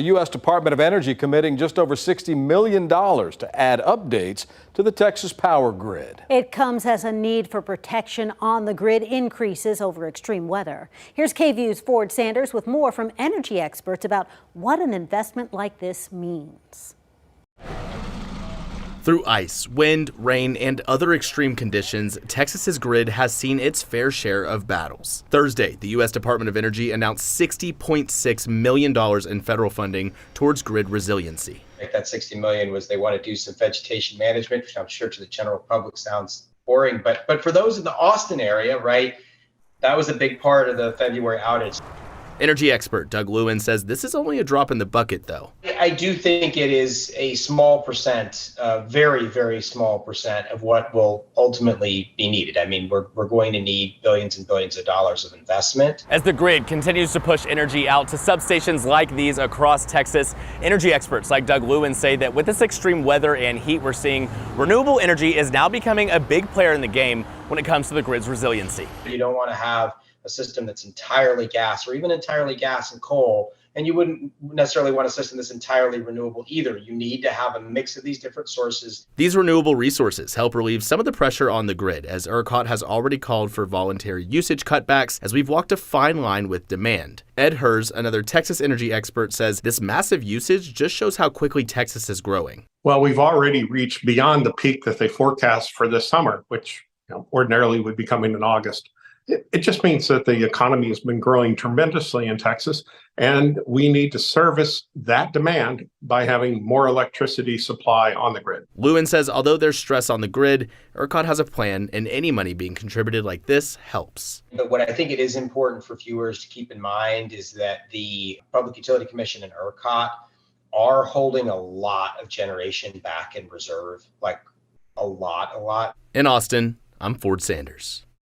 The U.S. Department of Energy committing just over $60 million to add updates to the Texas power grid. It comes as a need for protection on the grid increases over extreme weather. Here's KVUE's Ford Sanders with more from energy experts about what an investment like this means. Through ice, wind, rain, and other extreme conditions, Texas's grid has seen its fair share of battles. Thursday, the U.S. Department of Energy announced $60.6 million in federal funding towards grid resiliency. That $60 million was they want to do some vegetation management, which I'm sure to the general public sounds boring, but for those in the Austin area, right, that was a big part of the February outage. Energy expert Doug Lewin says this is only a drop in the bucket, though. I do think it is a small percent, very, very small percent of what will ultimately be needed. I mean, we're going to need billions and billions of dollars of investment. As the grid continues to push energy out to substations like these across Texas, energy experts like Doug Lewin say that with this extreme weather and heat we're seeing, renewable energy is now becoming a big player in the game when it comes to the grid's resiliency. You don't want to have a system that's entirely gas or even entirely gas and coal, and you wouldn't necessarily want a system that's entirely renewable either. You need to have a mix of these different sources. These renewable resources help relieve some of the pressure on the grid, as ERCOT has already called for voluntary usage cutbacks as we've walked a fine line with demand. Ed Hers, another Texas energy expert, says this massive usage just shows how quickly Texas is growing. Well, we've already reached beyond the peak that they forecast for this summer, which ordinarily would be coming in August. It just means that the economy has been growing tremendously in Texas, and we need to service that demand by having more electricity supply on the grid. Lewin says although there's stress on the grid, ERCOT has a plan, and any money being contributed like this helps. But what I think it is important for viewers to keep in mind is that the Public Utility Commission and ERCOT are holding a lot of generation back in reserve, like a lot. In Austin, I'm Ford Sanders.